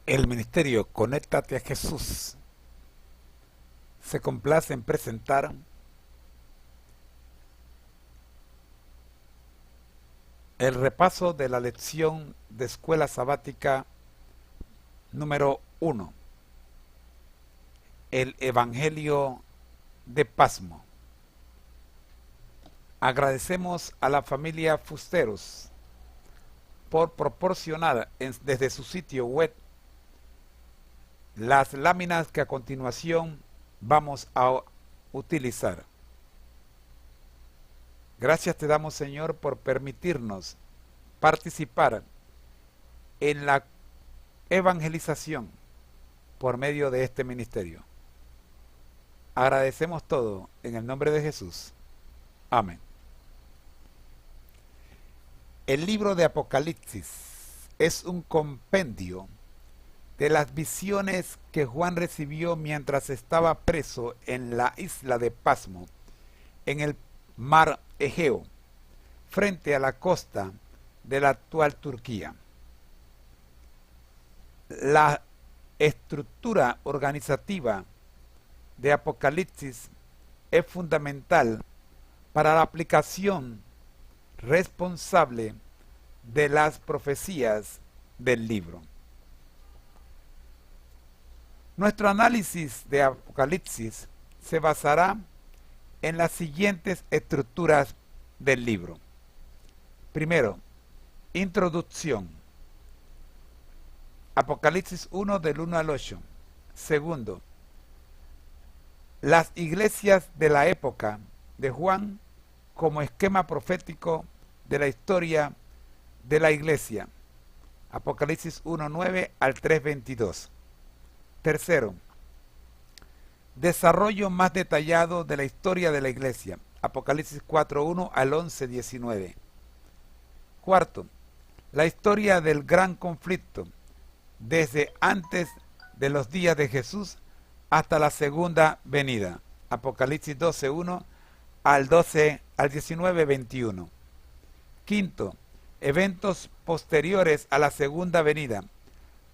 El ministerio Conéctate a Jesús se complace en presentar el repaso de la lección de escuela sabática número 1, el Evangelio de Pasmo. Agradecemos a la familia Fusteros por proporcionar desde su sitio web las láminas que a continuación vamos a utilizar. Gracias te damos, Señor, por permitirnos participar en la evangelización por medio de este ministerio. Agradecemos todo en el nombre de Jesús. Amén. El libro de Apocalipsis es un compendio de las visiones que Juan recibió mientras estaba preso en la isla de Pasmo, en el mar Egeo, frente a la costa de la actual Turquía. La estructura organizativa de Apocalipsis es fundamental para la aplicación responsable de las profecías del libro. Nuestro análisis de Apocalipsis se basará en las siguientes estructuras del libro. Primero, introducción. Apocalipsis 1 del 1 al 8. Segundo, las iglesias de la época de Juan como esquema profético de la historia de la iglesia. Apocalipsis 1:9 al 3:22. Tercero, desarrollo más detallado de la historia de la iglesia. Apocalipsis 4:1 al 11:19. Cuarto, la historia del gran conflicto desde antes de los días de Jesús hasta la segunda venida. Apocalipsis 12:1 al 19:21. Quinto, eventos posteriores a la segunda venida.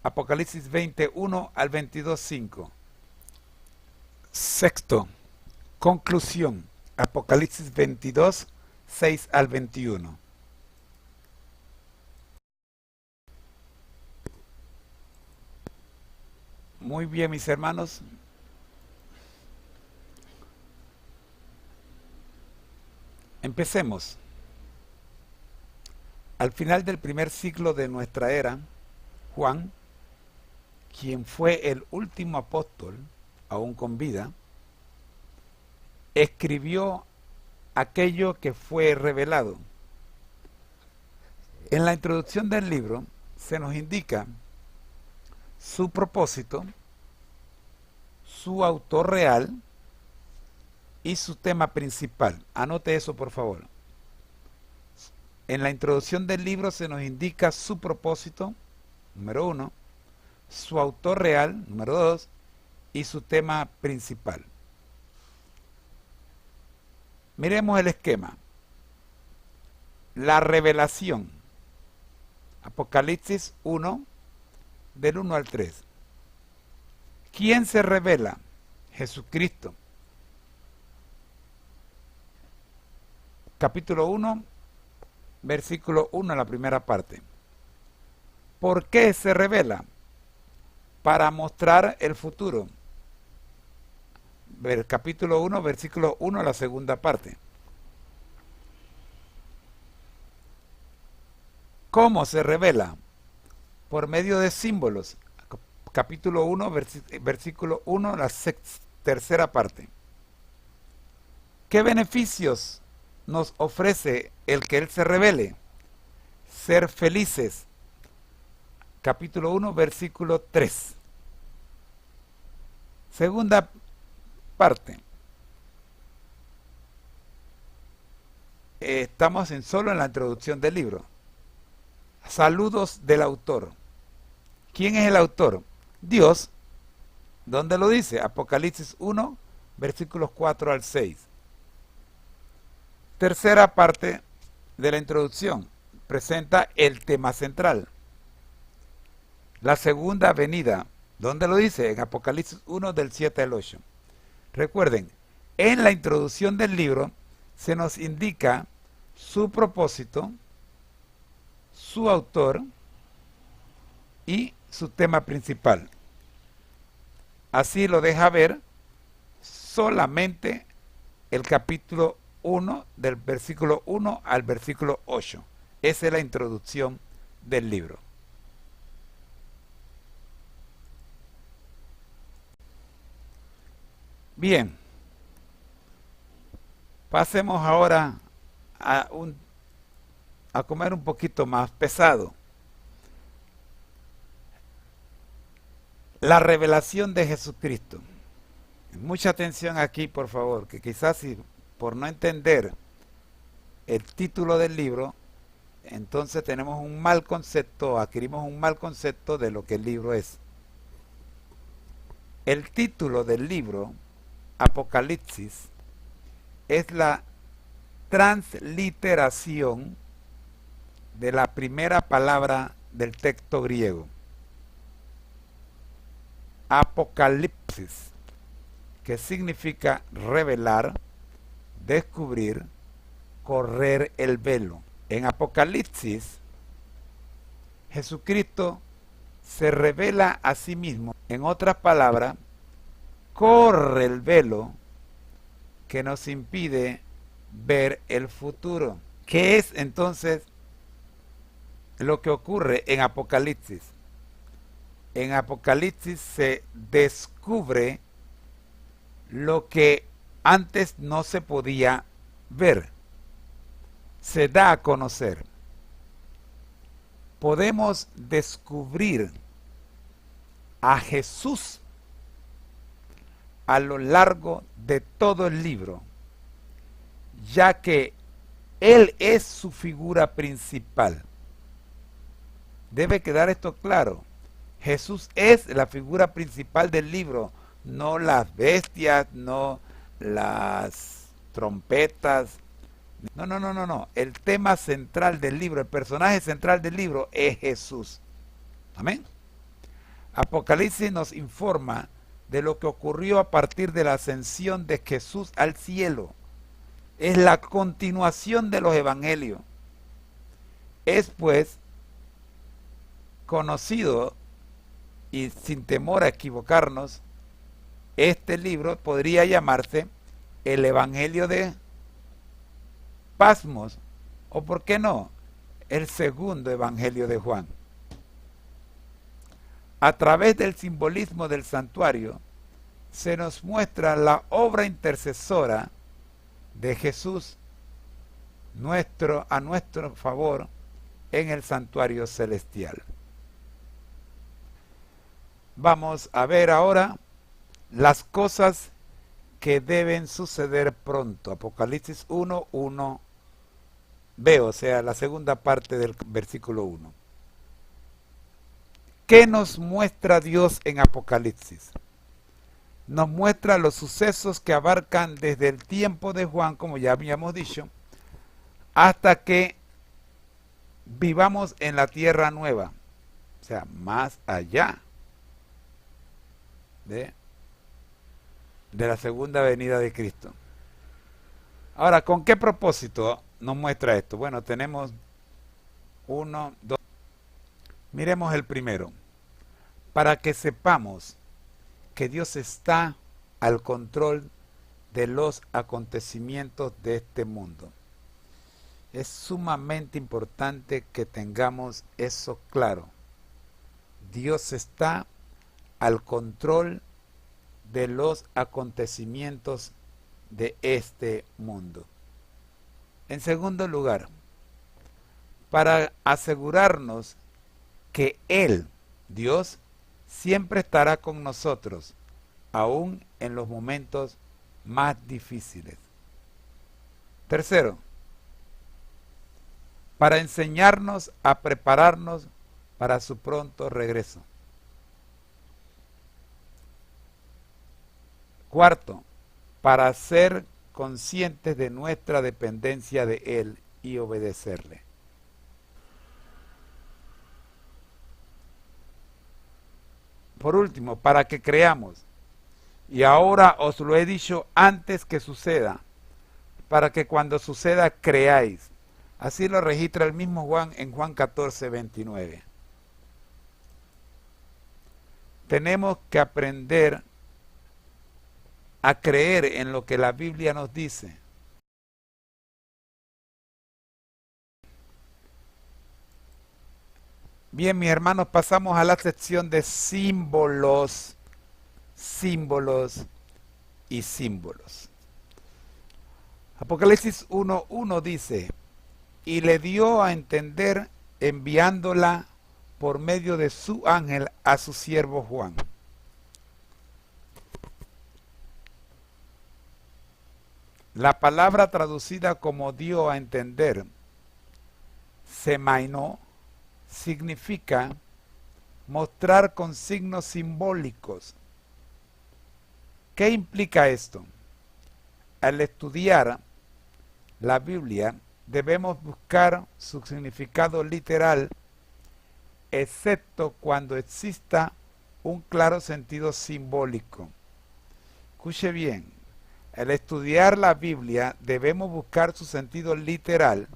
Apocalipsis 20:1 al 22:5. Sexto, conclusión. Apocalipsis 22:6 al 21. Muy bien, mis hermanos. Empecemos. Al final del primer siglo de nuestra era, Juan, quien fue el último apóstol, aún con vida, escribió aquello que fue revelado. En la introducción del libro se nos indica su propósito, su autor real y su tema principal. Anote eso, por favor. En la introducción del libro se nos indica su propósito, número 1, su autor real, número 2, y su tema principal. Miremos el esquema. La revelación. Apocalipsis 1, del 1 al 3. ¿Quién se revela? Jesucristo. Capítulo 1, versículo 1, la primera parte. ¿Por qué se revela? Para mostrar el futuro. Capítulo 1, versículo 1, la segunda parte. ¿Cómo se revela? Por medio de símbolos. Capítulo 1, versículo 1, la tercera parte. ¿Qué beneficios nos ofrece el que Él se revele? Ser felices. Capítulo 1, versículo 3. Segunda parte. Estamos solo en la introducción del libro. Saludos del autor. ¿Quién es el autor? Dios. ¿Dónde lo dice? Apocalipsis 1, versículos 4 al 6. Tercera parte de la introducción. Presenta el tema central. la segunda venida. ¿Dónde lo dice? En Apocalipsis 1 del 7 al 8. Recuerden, en la introducción del libro se nos indica su propósito, su autor y su tema principal. Así lo deja ver solamente el capítulo 1 del versículo 1 al versículo 8. Esa es la introducción del libro. Bien, pasemos ahora a comer un poquito más pesado. La revelación de Jesucristo. Mucha atención aquí, por favor, que quizás si por no entender el título del libro, entonces tenemos un mal concepto, adquirimos un mal concepto de lo que el libro es. El título del libro, Apocalipsis, es la transliteración de la primera palabra del texto griego. Apocalipsis, que significa revelar, descubrir, correr el velo. En Apocalipsis, Jesucristo se revela a sí mismo. En otras palabras, corre el velo que nos impide ver el futuro. ¿Qué es entonces lo que ocurre en Apocalipsis? En Apocalipsis se descubre lo que antes no se podía ver. Se da a conocer. Podemos descubrir a Jesús a lo largo de todo el libro, ya que Él es su figura principal. Debe quedar esto claro. Jesús es la figura principal del libro, no las bestias, no las trompetas. No. El tema central del libro, el personaje central del libro es Jesús. Amén. Apocalipsis nos informa de lo que ocurrió a partir de la ascensión de Jesús al cielo. Es la continuación de los evangelios. Es pues conocido, y sin temor a equivocarnos, este libro podría llamarse el Evangelio de Pasmos, o por qué no, el segundo Evangelio de Juan. A través del simbolismo del santuario, se nos muestra la obra intercesora de Jesús a nuestro favor en el santuario celestial. Vamos a ver ahora las cosas que deben suceder pronto. Apocalipsis 1:1b, o sea, la segunda parte del versículo 1. ¿Qué nos muestra Dios en Apocalipsis? Nos muestra los sucesos que abarcan desde el tiempo de Juan, como ya habíamos dicho, hasta que vivamos en la tierra nueva, o sea, más allá de la segunda venida de Cristo. Ahora, ¿con qué propósito nos muestra esto? Bueno, tenemos 1, 2. Miremos el primero. Para que sepamos que Dios está al control de los acontecimientos de este mundo. Es sumamente importante que tengamos eso claro. Dios está al control de los acontecimientos de este mundo. En segundo lugar, para asegurarnos que Él, Dios, siempre estará con nosotros, aún en los momentos más difíciles. Tercero, para enseñarnos a prepararnos para su pronto regreso. Cuarto, para ser conscientes de nuestra dependencia de Él y obedecerle. Por último, para que creamos. Y ahora os lo he dicho antes que suceda, para que cuando suceda creáis. Así lo registra el mismo Juan en Juan 14:29. Tenemos que aprender a creer en lo que la Biblia nos dice. Bien, mis hermanos, pasamos a la sección de símbolos, símbolos y símbolos. Apocalipsis 1:1 dice, y le dio a entender enviándola por medio de su ángel a su siervo Juan. La palabra traducida como dio a entender, semainó, significa mostrar con signos simbólicos. ¿Qué implica esto? Al estudiar la Biblia debemos buscar su significado literal, excepto cuando exista un claro sentido simbólico. Escuche bien, al estudiar la Biblia debemos buscar su sentido literal,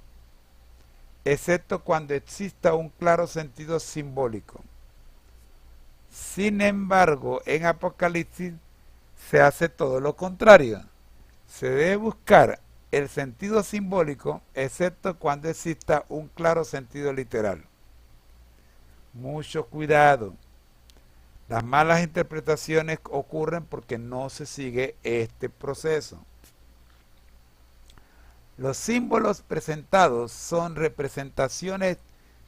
excepto cuando exista un claro sentido simbólico. Sin embargo, en Apocalipsis se hace todo lo contrario. Se debe buscar el sentido simbólico, excepto cuando exista un claro sentido literal. Mucho cuidado. Las malas interpretaciones ocurren porque no se sigue este proceso. Los símbolos presentados son representaciones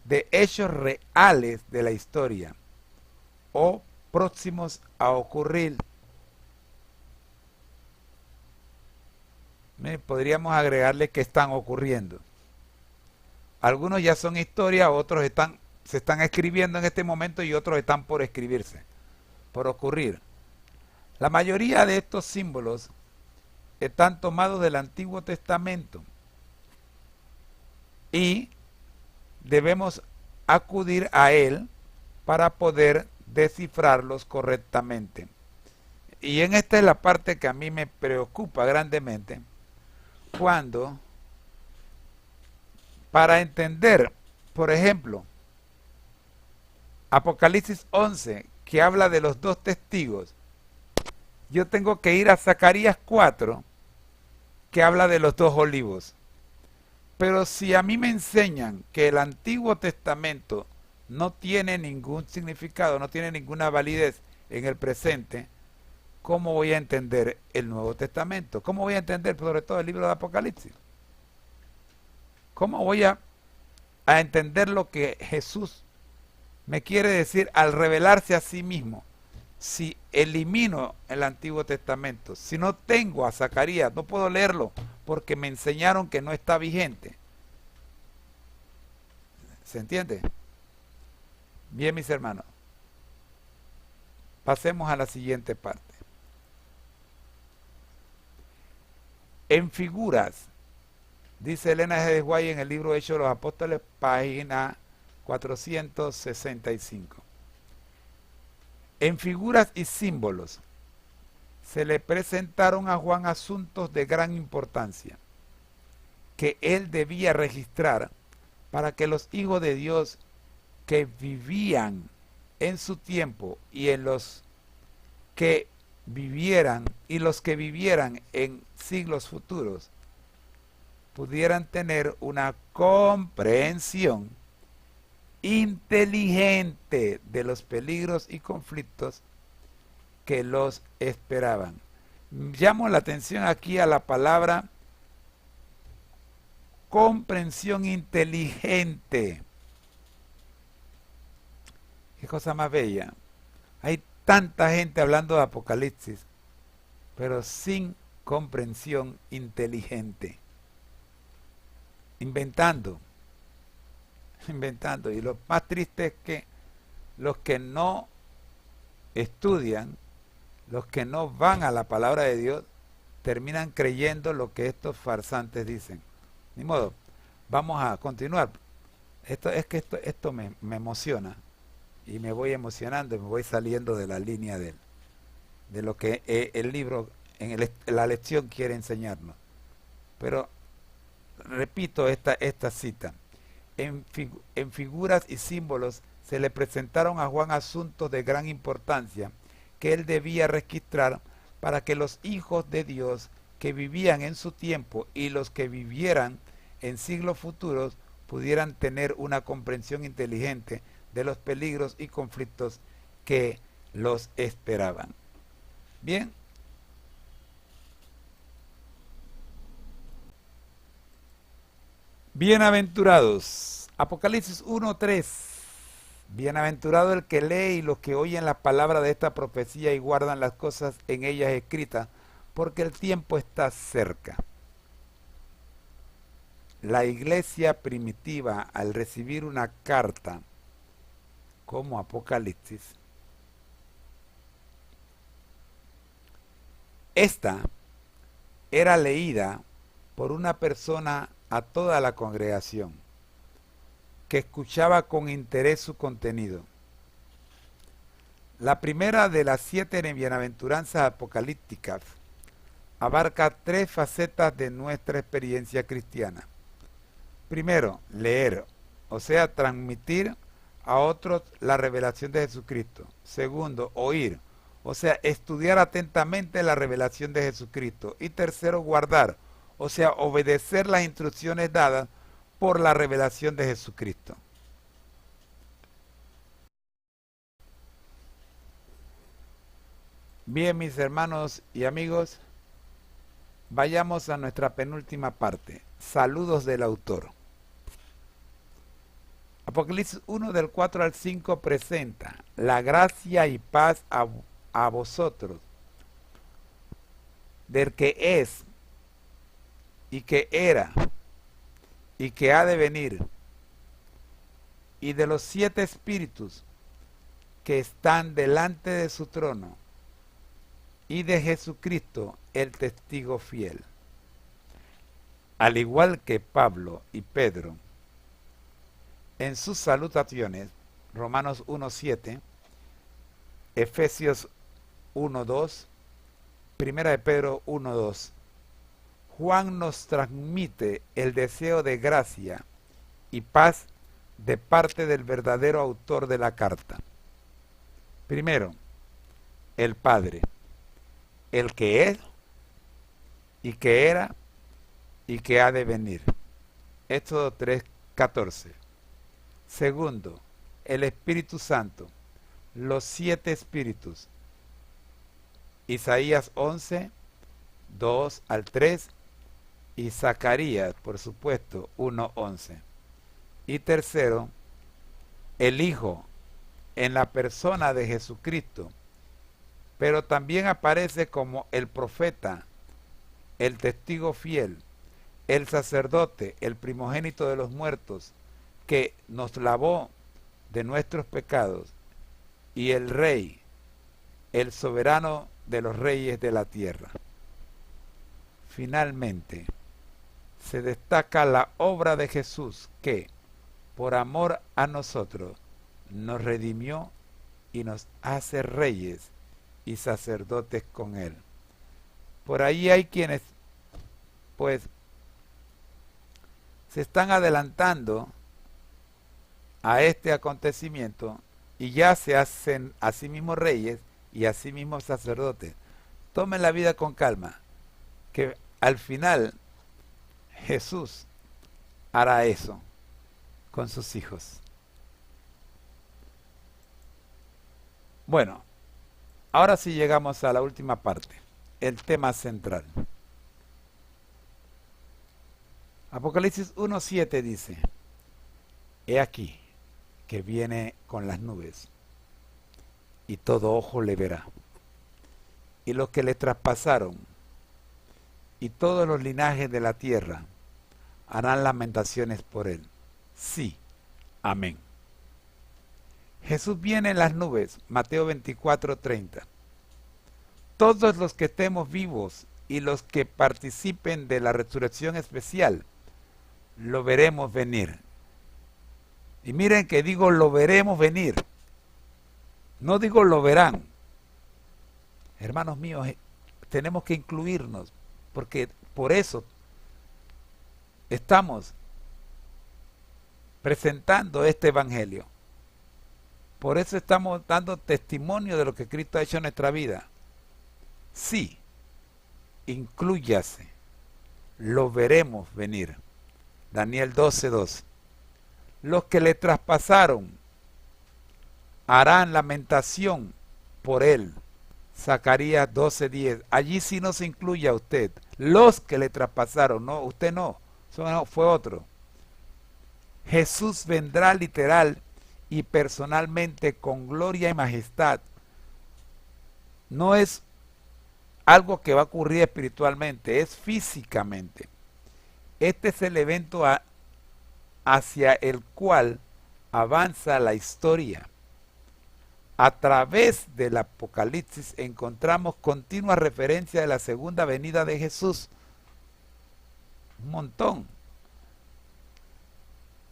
de hechos reales de la historia o próximos a ocurrir. Podríamos agregarle que están ocurriendo. Algunos ya son historia, otros se están escribiendo en este momento y otros están por escribirse, por ocurrir. La mayoría de estos símbolos están tomados del Antiguo Testamento y debemos acudir a él para poder descifrarlos correctamente. Y en esta es la parte que a mí me preocupa grandemente, cuando para entender, por ejemplo, Apocalipsis 11, que habla de los dos testigos, yo tengo que ir a Zacarías 4, que habla de los dos olivos. Pero si a mí me enseñan que el Antiguo Testamento no tiene ningún significado, no tiene ninguna validez en el presente, ¿cómo voy a entender el Nuevo Testamento? ¿Cómo voy a entender sobre todo el libro de Apocalipsis? ¿Cómo voy a entender lo que Jesús me quiere decir al revelarse a sí mismo? Si elimino el Antiguo Testamento, si no tengo a Zacarías, no puedo leerlo porque me enseñaron que no está vigente. ¿Se entiende? Bien, mis hermanos. Pasemos a la siguiente parte. En figuras, dice Elena G. de White en el libro Hechos de los Apóstoles, página 465. En figuras y símbolos se le presentaron a Juan asuntos de gran importancia que él debía registrar para que los hijos de Dios que vivían en su tiempo y en los que vivieran en siglos futuros pudieran tener una comprensión inteligente de los peligros y conflictos que los esperaban. Llamo la atención aquí a la palabra comprensión inteligente. Qué cosa más bella. Hay tanta gente hablando de Apocalipsis, pero sin comprensión inteligente. Inventando. Y lo más triste es que los que no estudian, los que no van a la palabra de Dios, terminan creyendo lo que estos farsantes dicen. Ni modo, vamos a continuar. Esto me emociona. y me voy emocionando y me voy saliendo de la línea de lo que el libro en la lección quiere enseñarnos. Pero repito esta cita. En figuras y símbolos se le presentaron a Juan asuntos de gran importancia que él debía registrar para que los hijos de Dios que vivían en su tiempo y los que vivieran en siglos futuros pudieran tener una comprensión inteligente de los peligros y conflictos que los esperaban. Bien. Bienaventurados. Apocalipsis 1:3. Bienaventurado el que lee y los que oyen las palabras de esta profecía y guardan las cosas en ellas escritas, porque el tiempo está cerca. La iglesia primitiva, al recibir una carta como Apocalipsis, esta era leída por una persona a toda la congregación, que escuchaba con interés su contenido. La primera de las 7 bienaventuranzas apocalípticas abarca 3 facetas de nuestra experiencia cristiana. Primero, leer, o sea, transmitir a otros la revelación de Jesucristo. Segundo, oír, o sea, estudiar atentamente la revelación de Jesucristo. Y tercero, guardar, o sea, obedecer las instrucciones dadas por la revelación de Jesucristo. Bien, mis hermanos y amigos, vayamos a nuestra penúltima parte. Saludos del autor. Apocalipsis 1 del 4 al 5 presenta la gracia y paz a vosotros, del que es, y que era, y que ha de venir, y de los 7 espíritus que están delante de su trono, y de Jesucristo, el testigo fiel. Al igual que Pablo y Pedro, en sus salutaciones, Romanos 1:7, Efesios 1:2, Primera de Pedro 1:2, Juan nos transmite el deseo de gracia y paz de parte del verdadero autor de la carta. Primero, el Padre, el que es, y que era, y que ha de venir. Éxodo 3:14. Segundo, el Espíritu Santo, los 7 espíritus. Isaías 11:2 al 3 y Zacarías, por supuesto, 1:11. Y tercero, el Hijo en la persona de Jesucristo, pero también aparece como el profeta, el testigo fiel, el sacerdote, el primogénito de los muertos, que nos lavó de nuestros pecados, y el Rey, el soberano de los reyes de la tierra. Finalmente, se destaca la obra de Jesús que, por amor a nosotros, nos redimió y nos hace reyes y sacerdotes con él. Por ahí hay quienes, pues, se están adelantando a este acontecimiento y ya se hacen a sí mismos reyes y a sí mismos sacerdotes. Tomen la vida con calma, que al final Jesús hará eso con sus hijos. Bueno, ahora sí llegamos a la última parte, el tema central. Apocalipsis 1:7 dice: He aquí que viene con las nubes, y todo ojo le verá, y los que le traspasaron, y todos los linajes de la tierra harán lamentaciones por él. Sí, amén. Jesús viene en las nubes, Mateo 24:30. Todos los que estemos vivos y los que participen de la resurrección especial, lo veremos venir. Y miren que digo, lo veremos venir. No digo lo verán. Hermanos míos, tenemos que incluirnos, porque por eso estamos presentando este evangelio. Por eso estamos dando testimonio de lo que Cristo ha hecho en nuestra vida. Sí, inclúyase, lo veremos venir. Daniel 12:2. Los que le traspasaron harán lamentación por él. Zacarías 12:10. Allí sí no se incluye a usted. Los que le traspasaron, no, usted no. Eso no, fue otro. Jesús vendrá literal y personalmente con gloria y majestad. No es algo que va a ocurrir espiritualmente, es físicamente. Este es el evento hacia el cual avanza la historia. A través del Apocalipsis encontramos continua referencia de la segunda venida de Jesús. Un montón.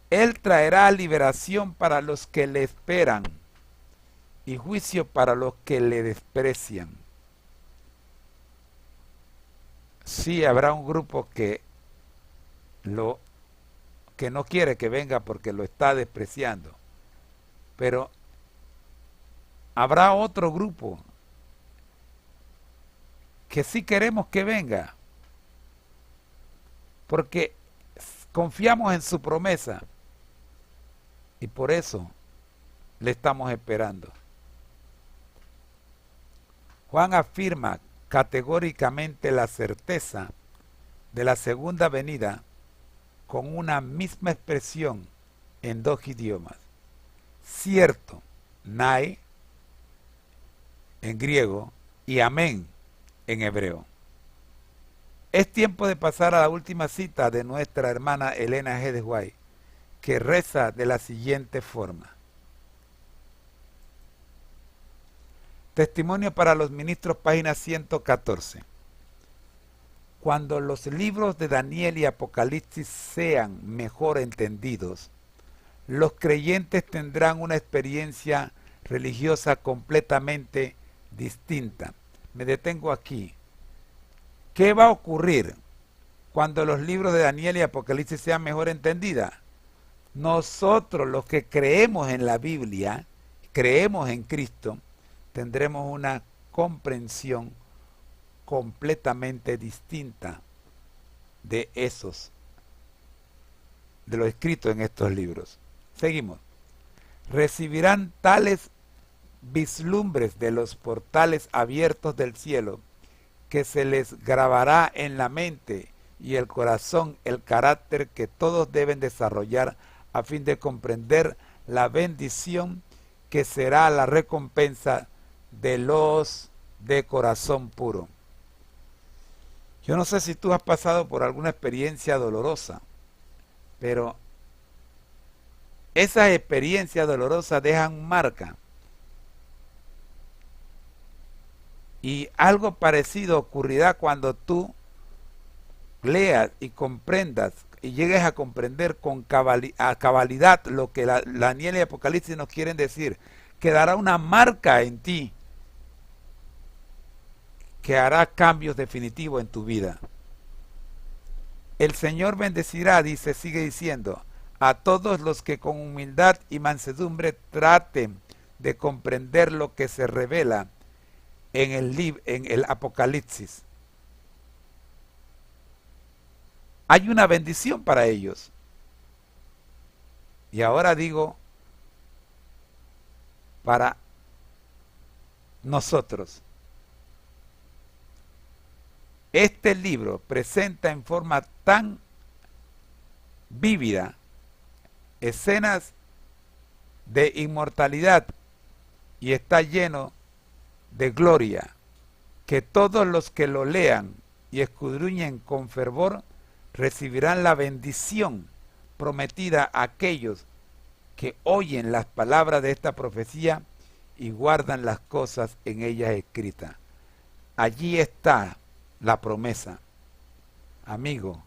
Él traerá liberación para los que le esperan y juicio para los que le desprecian. Sí, habrá un grupo que no quiere que venga porque lo está despreciando, pero habrá otro grupo que sí queremos que venga, porque confiamos en su promesa y por eso le estamos esperando. Juan afirma categóricamente la certeza de la segunda venida con una misma expresión en dos idiomas. Cierto, nai, en griego, y amén, en hebreo. Es tiempo de pasar a la última cita de nuestra hermana Elena G. de White, que reza de la siguiente forma. Testimonio para los ministros, página 114. Cuando los libros de Daniel y Apocalipsis sean mejor entendidos, los creyentes tendrán una experiencia religiosa completamente distinta. Me detengo aquí. ¿Qué va a ocurrir cuando los libros de Daniel y Apocalipsis sean mejor entendidas? Nosotros, los que creemos en la Biblia, creemos en Cristo, tendremos una comprensión completamente distinta de lo escrito en estos libros. Seguimos. Recibirán tales vislumbres de los portales abiertos del cielo que se les grabará en la mente y el corazón el carácter que todos deben desarrollar a fin de comprender la bendición que será la recompensa de los de corazón puro. Yo no sé si tú has pasado por alguna experiencia dolorosa, pero esas experiencias dolorosas dejan marca. Y algo parecido ocurrirá cuando tú leas y comprendas y llegues a comprender con cabalidad lo que Daniel y Apocalipsis nos quieren decir. Quedará una marca en ti que hará cambios definitivos en tu vida. El Señor bendecirá, sigue diciendo, a todos los que con humildad y mansedumbre traten de comprender lo que se revela en el Apocalipsis. Hay una bendición para ellos. Y ahora digo, para nosotros. Este libro presenta en forma tan vívida escenas de inmortalidad y está lleno de gloria, que todos los que lo lean y escudriñen con fervor recibirán la bendición prometida a aquellos que oyen las palabras de esta profecía y guardan las cosas en ellas escritas. Allí está la promesa. Amigo,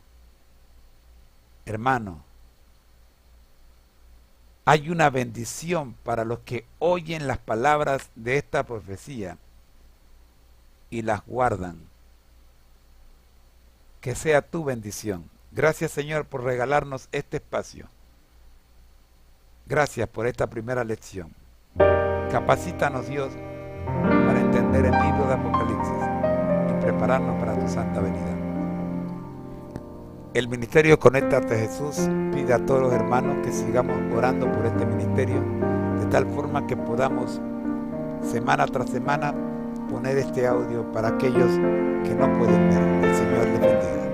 hermano, hay una bendición para los que oyen las palabras de esta profecía y las guardan. Que sea tu bendición. Gracias, Señor, por regalarnos este espacio. Gracias por esta primera lección. Capacítanos, Dios, para entender el libro de Apocalipsis y prepararnos para tu santa venida. El Ministerio Conéctate a Jesús pide a todos los hermanos que sigamos orando por este ministerio, de tal forma que podamos semana tras semana poner este audio para aquellos que no pueden ver. El Señor les bendiga.